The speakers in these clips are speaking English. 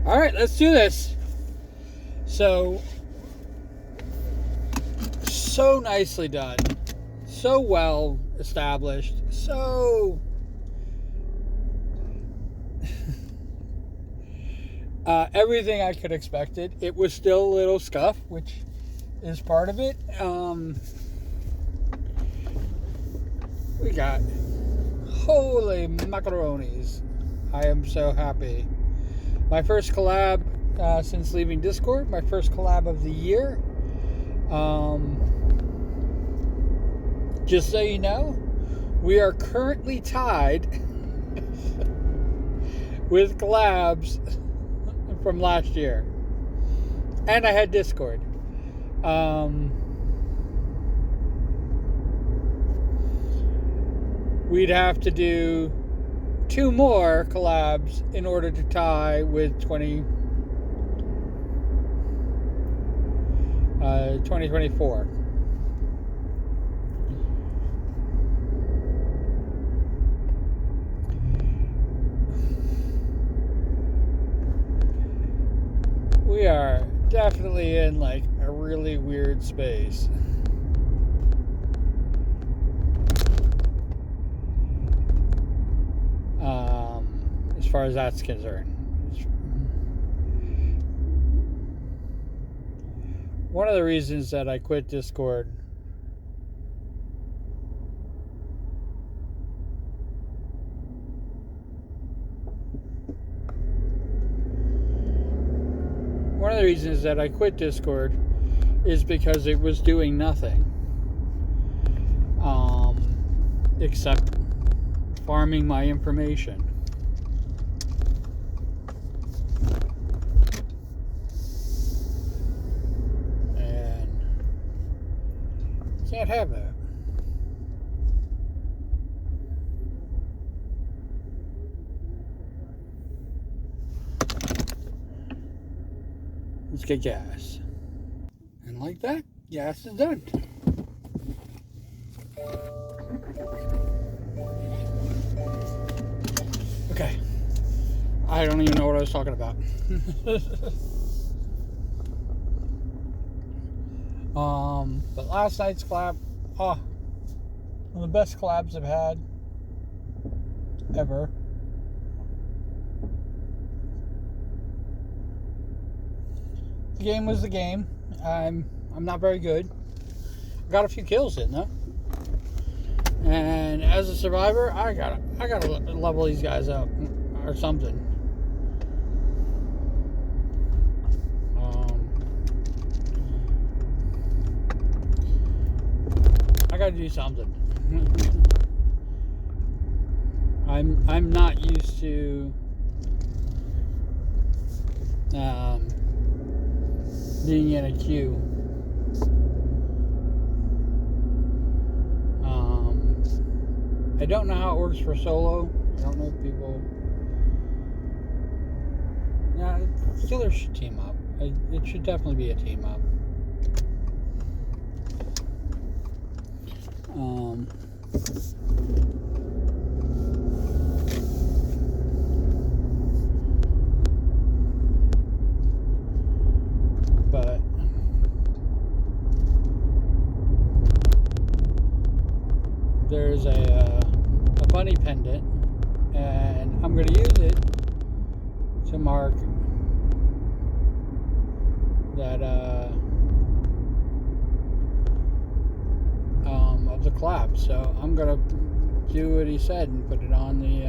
All right, let's do this. So nicely done. So well established. So everything I could expected. It was still a little scuff, which is part of it. We got holy macaronis. I am so happy. My first collab since leaving Discord. My first collab of the year. Just so you know, we are currently tied with collabs from last year. And I had Discord. We'd have to do 2 more collabs in order to tie with 2024. We are definitely in like a really weird space. As far as that's concerned. One of the reasons that I quit Discord is because it was doing nothing except farming my information. And can't have that. Let's get gas. And like that, gas is done. Okay. I don't even know what I was talking about. But last night's collab, one of the best collabs I've had ever. The game was the game. I'm not very good. I got a few kills in though. And as a survivor, I gotta level these guys up or something. I gotta do something. I'm not used to being in a queue. I don't know how it works for solo. I don't know if people. Yeah, killers should team up. It should definitely be a team up. But there's a bunny pendant, and I'm going to use it to mark that of the collapse. So I'm going to do what he said and put it on the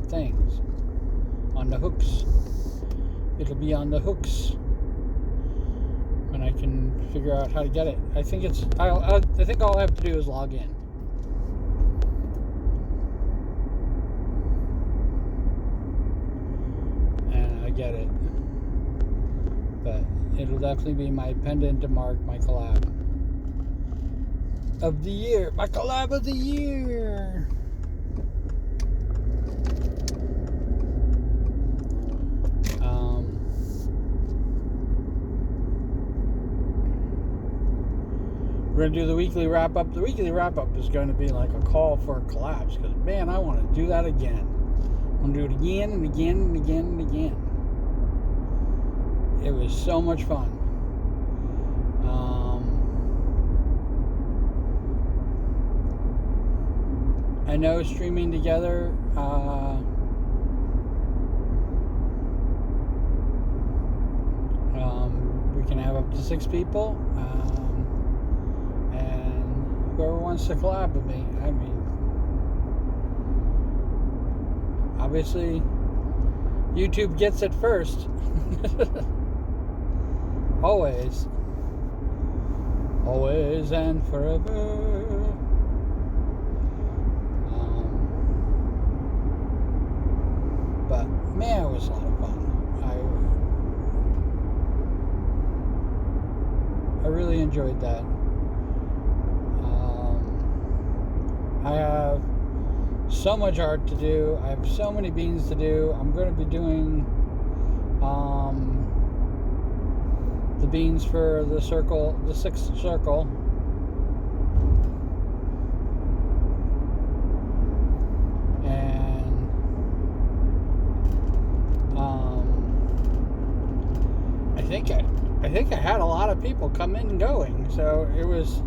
things, on the hooks. It'll be on the hooks when I can figure out how to get it. I think I think all I have to do is log in. And I get it. But it'll definitely be my pendant to mark my collab of the year. My collab of the year. We're going to do the weekly wrap-up. The weekly wrap-up is going to be like a call for a collapse because, man, I want to do that again. I want to do it again and again and again and again. It was so much fun. I know streaming together we can have up to 6 people, and whoever wants to collab with me. I mean, obviously YouTube gets it first. Always and forever. But man, it was a lot of fun. I really enjoyed that. I have so much art to do. I have so many beans to do. I'm going to be doing the beans for the circle, the 6th circle. And I think I had a lot of people come in and going, so it was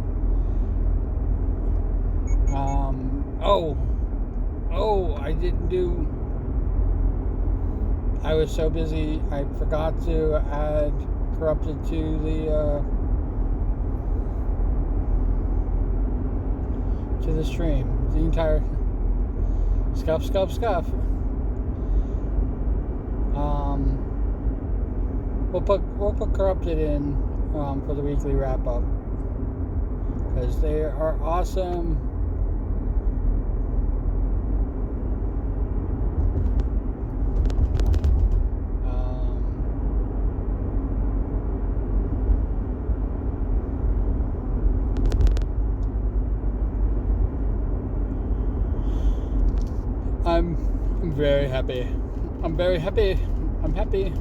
I was so busy I forgot to add Corrupted to the stream. The entire scuff. We'll put Corrupted in for the weekly wrap up, because they are awesome. I'm very happy. I'm happy.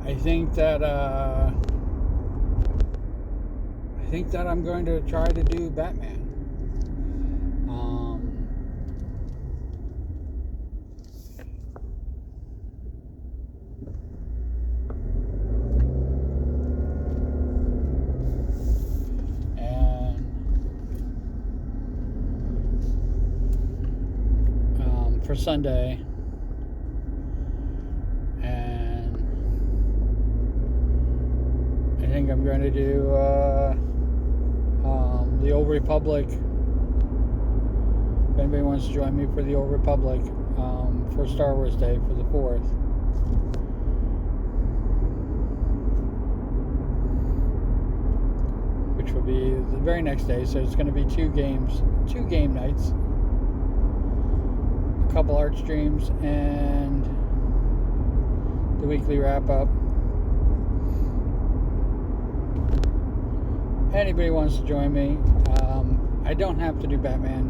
I think that I'm going to try to do Batman. For Sunday, and I think I'm going to do the Old Republic. If anybody wants to join me for the Old Republic for Star Wars Day for the 4th. Which will be the very next day, so it's going to be 2 game nights. Couple art streams and the weekly wrap up. Anybody wants to join me, I don't have to do Batman.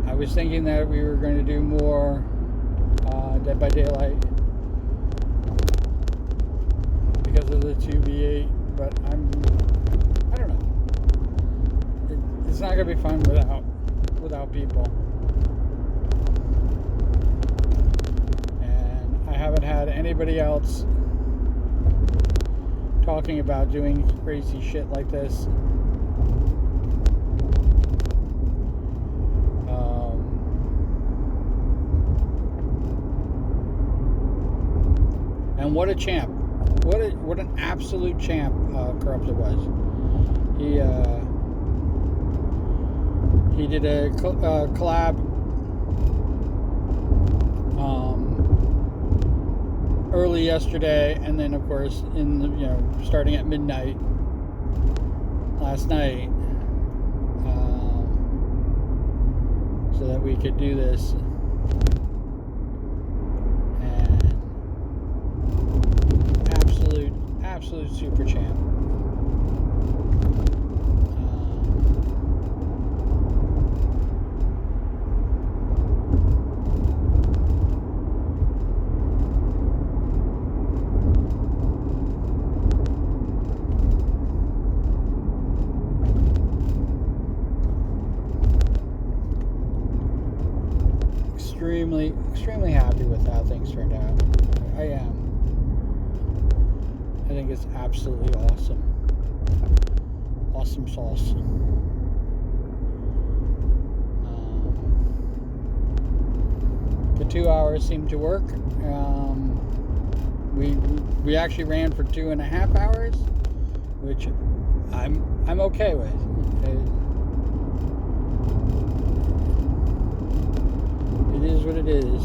I was thinking that we were going to do more Dead by Daylight because of the 2v8, but I don't know. It's not going to be fun without people. I haven't had anybody else talking about doing crazy shit like this. And what a champ! What an absolute champ Corrupted was. He did a collab. Early yesterday, and then of course starting at midnight last night, so that we could do this. And absolute super champ. extremely happy with how things turned out. I am. I think it's absolutely awesome. Awesome sauce. The 2 hours seemed to work. We actually ran for 2.5 hours, which I'm okay with. It is what it is.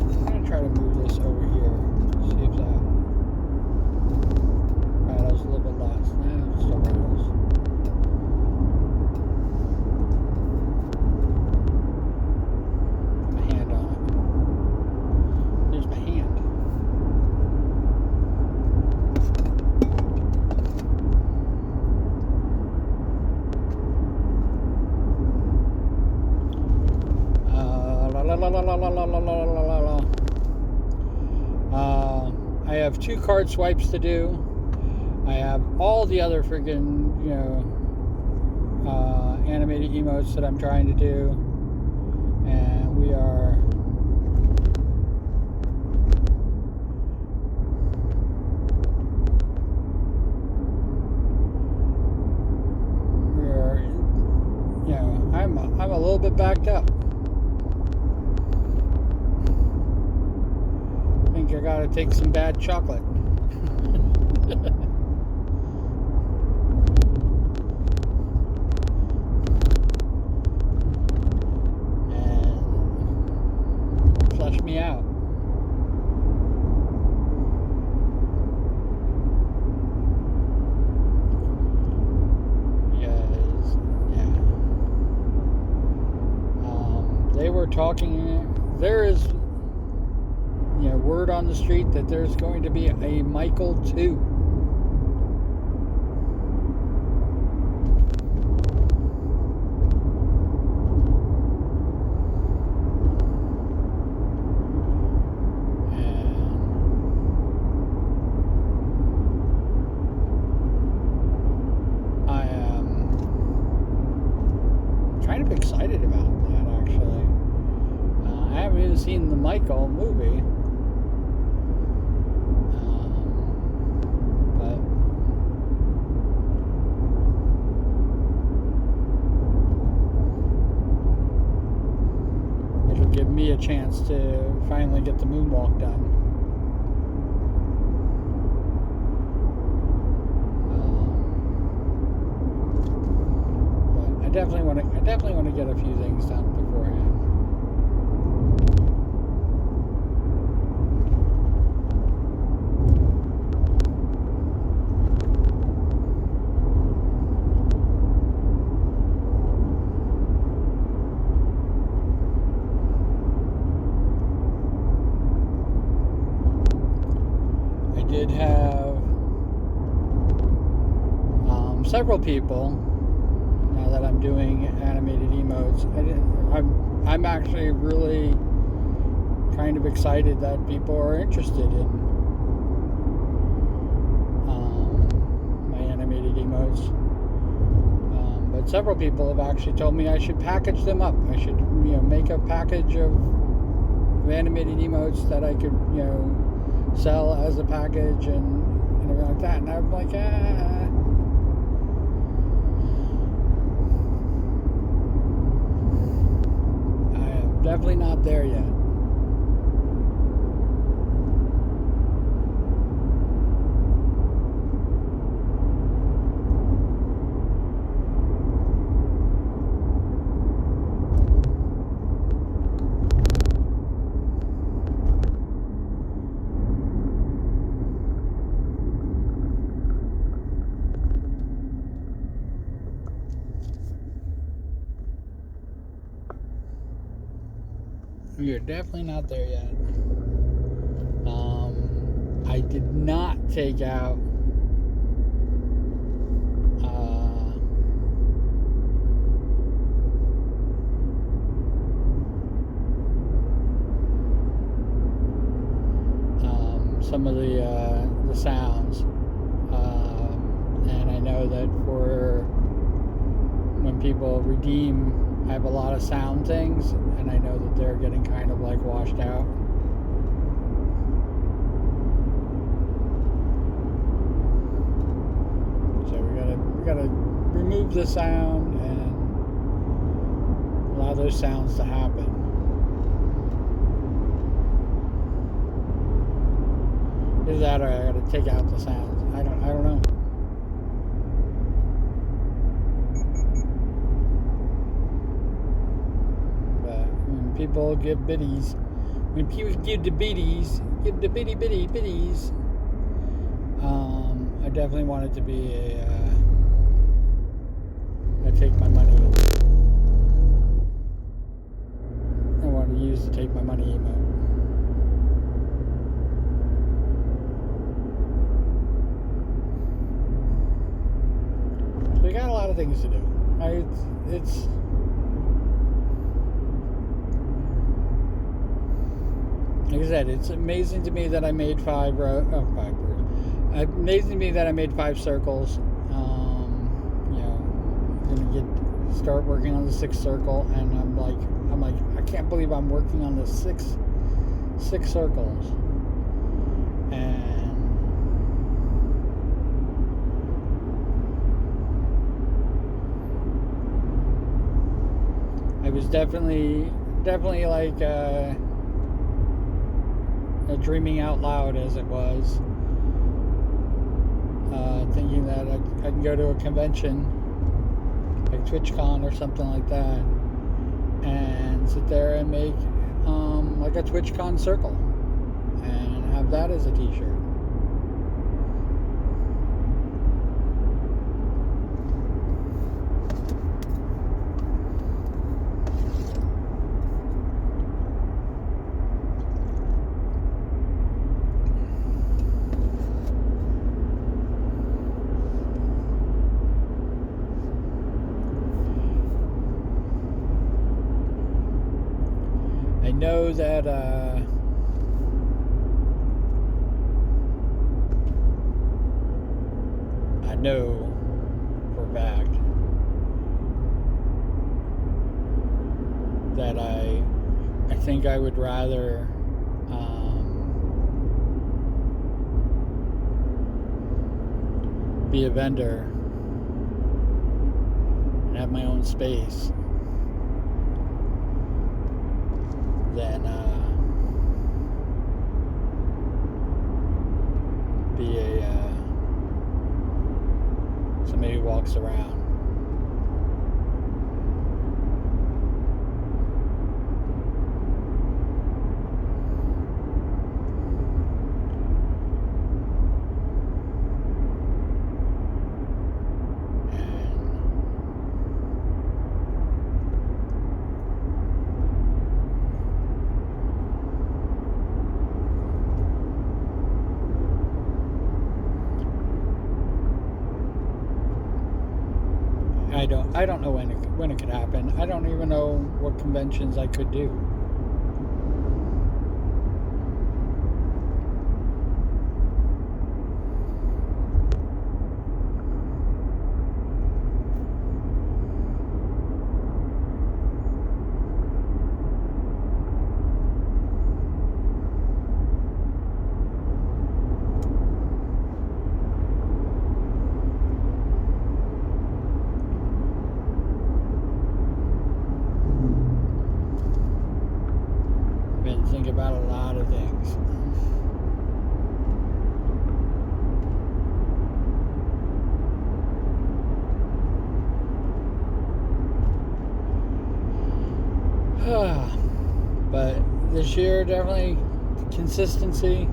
I'm gonna try to move this over here. See if that rattles a little bit less. Nah, it still rattles. My hand on it. There's my hand. I have 2 card swipes to do. I have all the other friggin', animated emotes that I'm trying to do, and we are I'm a little bit backed up. I think I gotta take some bad chocolate. And flush me out. Yes, yeah. They were talking. There is word on the street that there's going to be a Michael 2. And I am kind of excited about that, actually. I haven't even seen the Michael movie. Give me a chance to finally get the moonwalk done. But I definitely want to get a few things done beforehand. Did have several people, now that I'm doing animated emotes. I'm actually really kind of excited that people are interested in my animated emotes. But several people have actually told me I should package them up. I should make a package of animated emotes that I could sell as a package and everything like that. And I'm like, I am definitely not there yet. You're definitely not there yet. I did not take out some of the sounds, and I know know that for when people redeem, I have a lot of sound things, and I know that they're getting kind of like washed out. So we gotta remove the sound and allow those sounds to happen. Is that, or I gotta take out the sounds? I don't know. But when people give biddies, when people give the biddies, give the biddies. I definitely want it to be I take my money. I want to use the take my money emote. So we got a lot of things to do. It's like I said, it's amazing to me that I made amazing to me that I made 5 circles. Gonna start working on the 6th circle, and I'm like, I can't believe I'm working on the six circles. And I was definitely like dreaming out loud as it was, thinking that I can go to a convention like TwitchCon or something like that and sit there and make like a TwitchCon circle and have that as a t-shirt. I know that I know for a fact that I think I would rather be a vendor and have my own space than be somebody who walks around. I don't know when it could happen. I don't even know what conventions I could do. Think about a lot of things. But this year, definitely consistency.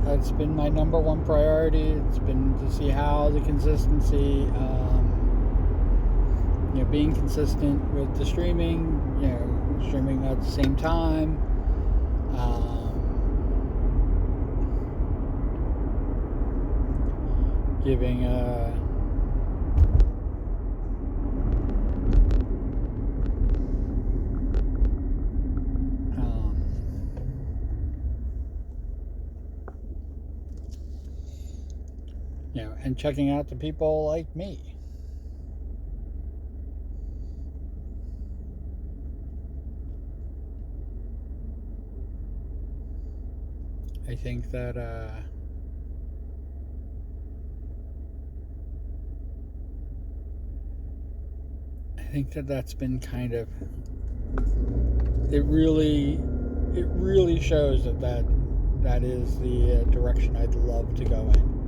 That's been my number one priority. It's been to see how the consistency, being consistent with the streaming, streaming at the same time. Giving and checking out the people like me. I think that that's been kind of, it really shows that is the direction I'd love to go in,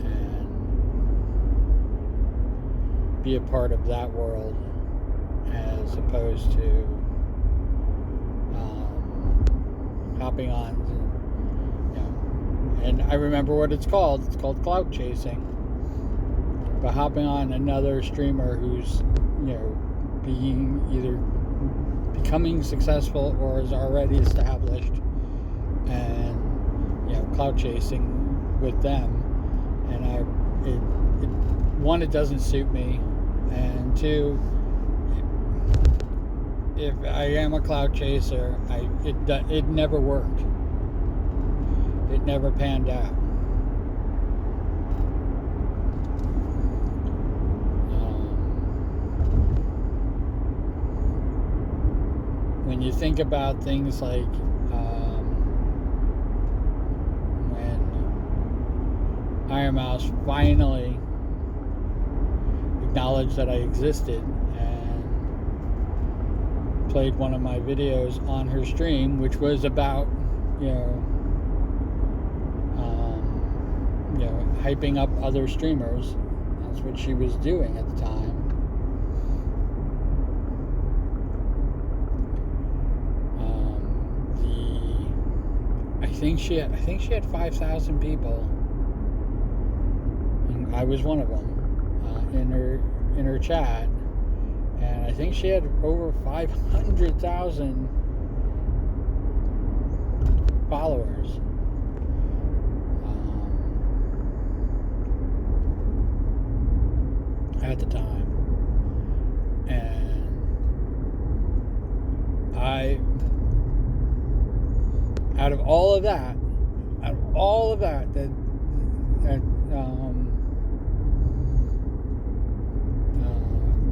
and be a part of that world as opposed to hopping on, and I remember what it's called. It's called clout chasing. But hopping on another streamer who's, being either becoming successful or is already established, and clout chasing with them, and one, it doesn't suit me, and two, if I am a clout chaser, it never worked. It never panned out. When you think about things like when Iron Mouse finally acknowledged that I existed and played one of my videos on her stream, which was about hyping up other streamers. That's what she was doing at the time. I think she had 5,000 people, and I was one of them, in her chat, and I think she had over 500,000 followers. At the time, and out of all of that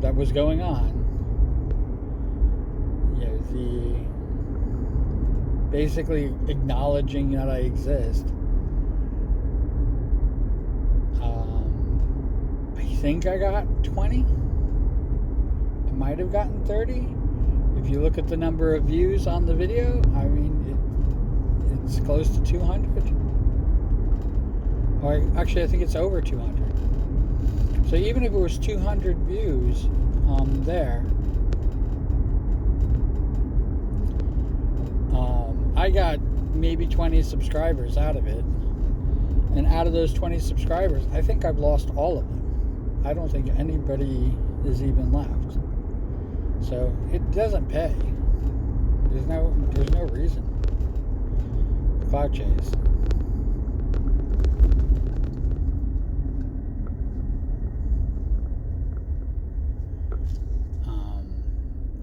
that was going on, basically acknowledging that I exist, I think I got 20. I might have gotten 30. If you look at the number of views on the video, I mean, it's close to 200. Or actually, I think it's over 200. So even if it was 200 views there, I got maybe 20 subscribers out of it. And out of those 20 subscribers, I think I've lost all of them. I don't think anybody is even left. So it doesn't pay. There's no reason. Clout chase.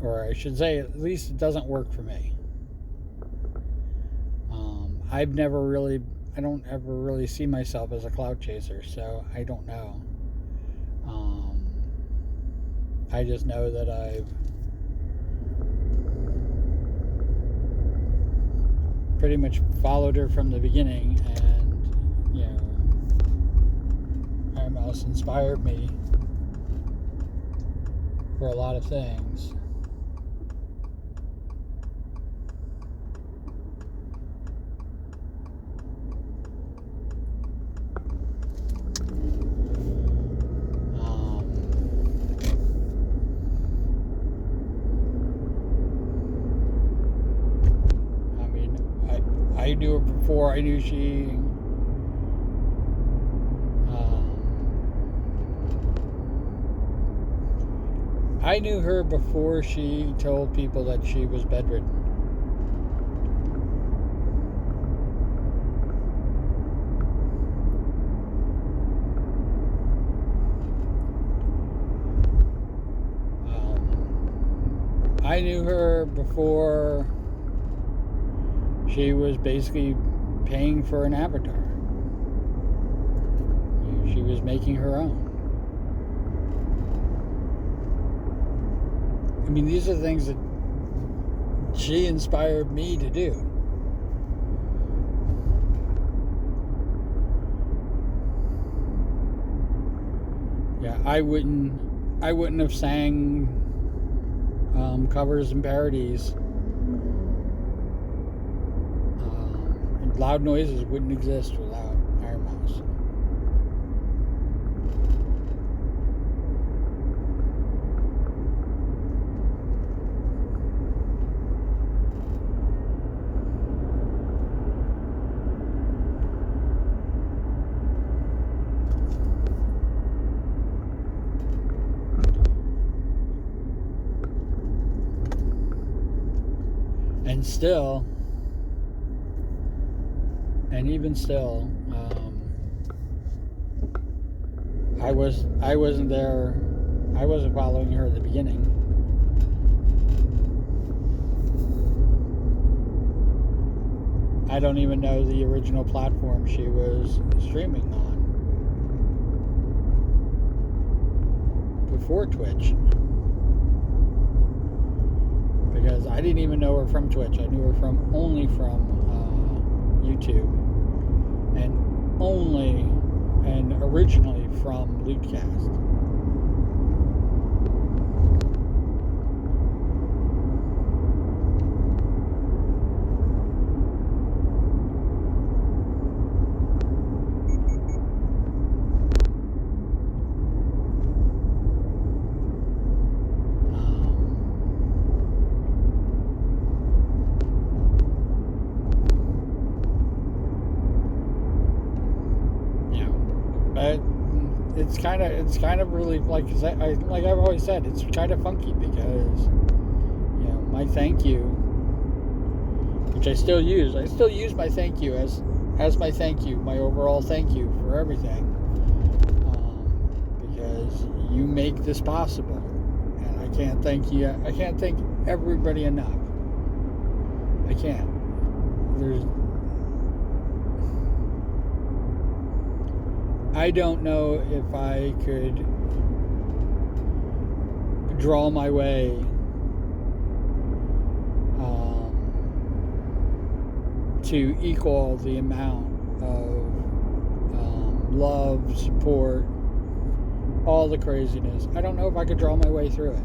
Or I should say, at least it doesn't work for me. I don't ever really see myself as a clout chaser, so I don't know. I just know that I've pretty much followed her from the beginning, and Iron Mouse inspired me for a lot of things. I knew her before I knew she I knew her before she told people that she was bedridden. I knew her before she was basically paying for an avatar. was making her own. I mean, these are things that she inspired me to do. Yeah, I wouldn't have sang covers and parodies. And Loud Noises wouldn't exist without Iron Mouse. And even still, I wasn't there. I wasn't following her at the beginning. I don't even know the original platform she was streaming on before Twitch. Because I didn't even know her from Twitch. I knew her only from YouTube, and originally from Lootcast. It's kind of really like I've always said, it's kind of funky because my thank you, which I still use my thank you as my thank you, my overall thank you for everything, because you make this possible, and I can't thank everybody enough. I can't. I don't know if I could draw my way to equal the amount of love, support, all the craziness. I don't know if I could draw my way through it.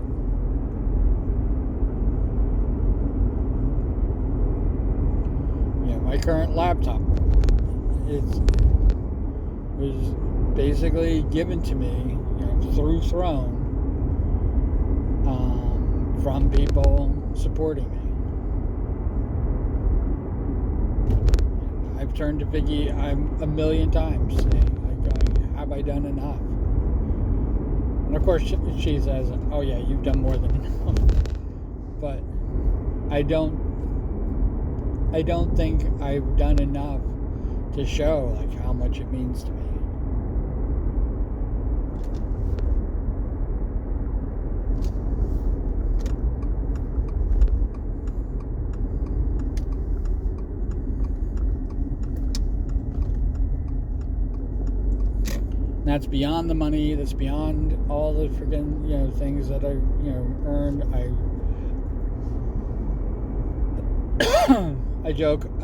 My current laptop, was basically given to me through Throne, from people supporting me. I've turned to Vicky a million times saying, have I done enough? And of course she says, oh yeah, you've done more than enough. But I don't think I've done enough to show how much it means to me. That's beyond the money. That's beyond all the friggin' things that I earned. I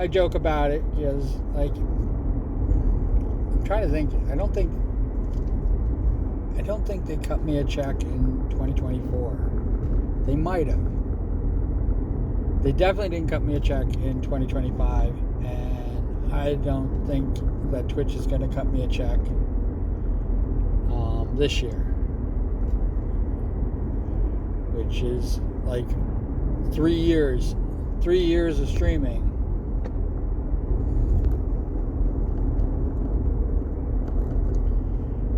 joke about it because I'm trying to think. I don't think they cut me a check in 2024. They might have. They definitely didn't cut me a check in 2025, and I don't think that Twitch is going to cut me a check this year, which is 3 years of streaming,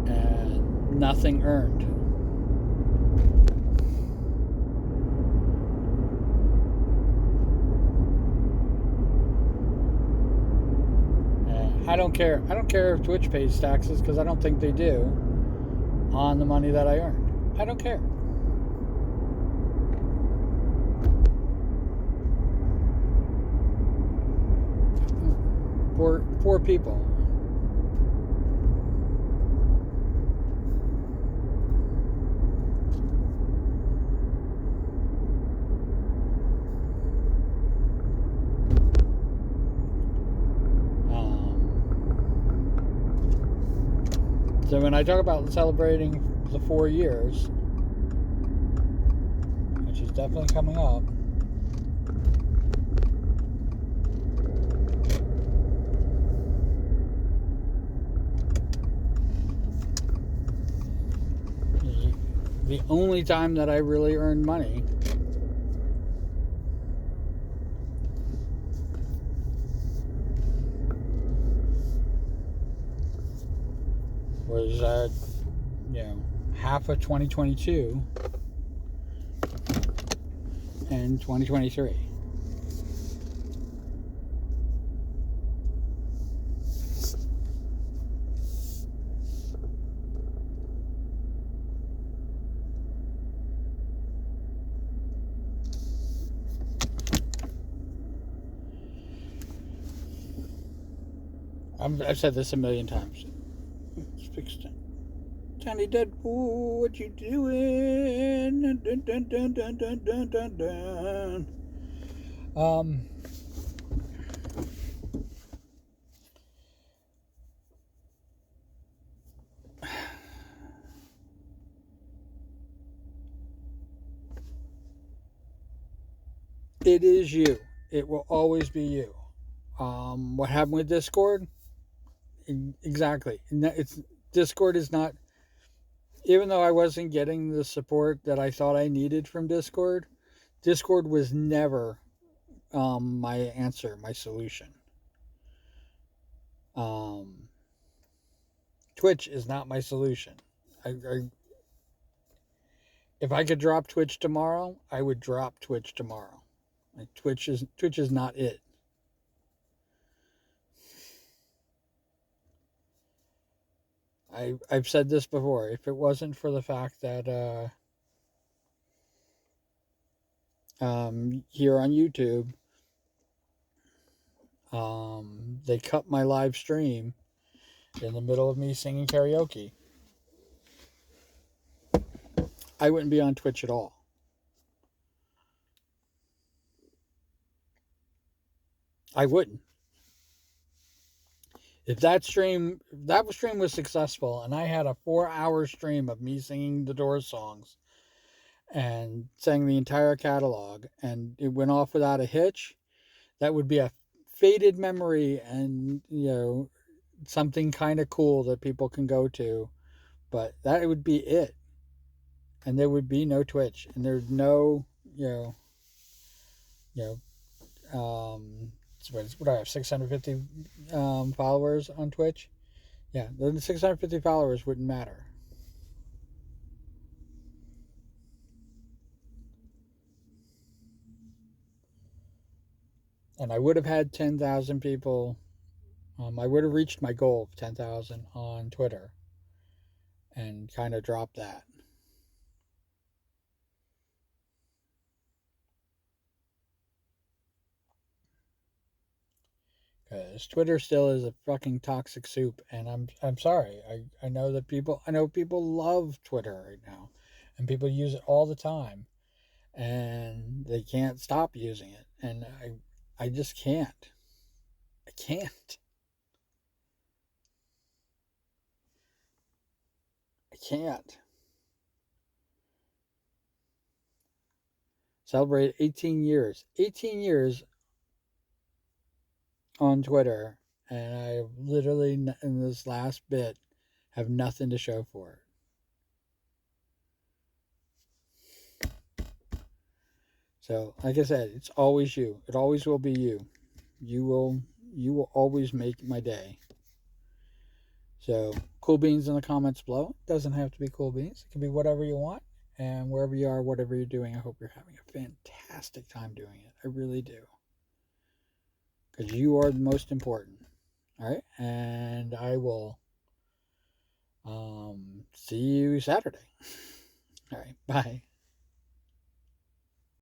and nothing earned. And I don't care if Twitch pays taxes, because I don't think they do on the money that I earned. I don't care. Poor people. So when I talk about celebrating the 4 years, which is definitely coming up, the only time that I really earned money was, half of 2022 and 2023. I've said this a million times. Tiny Deadpool, what you doing? Dun, dun, dun, dun, dun, dun, dun, dun. It is you. It will always be you. What happened with Discord? Exactly. It's Discord is not. Even though I wasn't getting the support that I thought I needed from Discord, Discord was never my answer, my solution. Twitch is not my solution. If I could drop Twitch tomorrow, I would drop Twitch tomorrow. Like Twitch is not it. I've said this before. If it wasn't for the fact that here on YouTube, they cut my live stream in the middle of me singing karaoke, I wouldn't be on Twitch at all. I wouldn't. If that stream was successful and I had a 4-hour stream of me singing the Doors songs and sang the entire catalog and it went off without a hitch, that would be a faded memory and, something kind of cool that people can go to, but that would be it. And there would be no Twitch and there's no, what do I have, 650 followers on Twitch? Yeah, the 650 followers wouldn't matter. And I would have had 10,000 people. I would have reached my goal of 10,000 on Twitter and kind of dropped that. Because Twitter still is a fucking toxic soup, and I'm sorry. I know people love Twitter right now, and people use it all the time, and they can't stop using it, and I just can't. I can't. I can't. Celebrate 18 years. 18 years on Twitter, and I literally, in this last bit, have nothing to show for it. So, like I said, it's always you. It always will be you. You will always make my day. So, cool beans in the comments below. It doesn't have to be cool beans. It can be whatever you want. And wherever you are, whatever you're doing, I hope you're having a fantastic time doing it. I really do. Because you are the most important. All right? And I will see you Saturday. All right. Bye.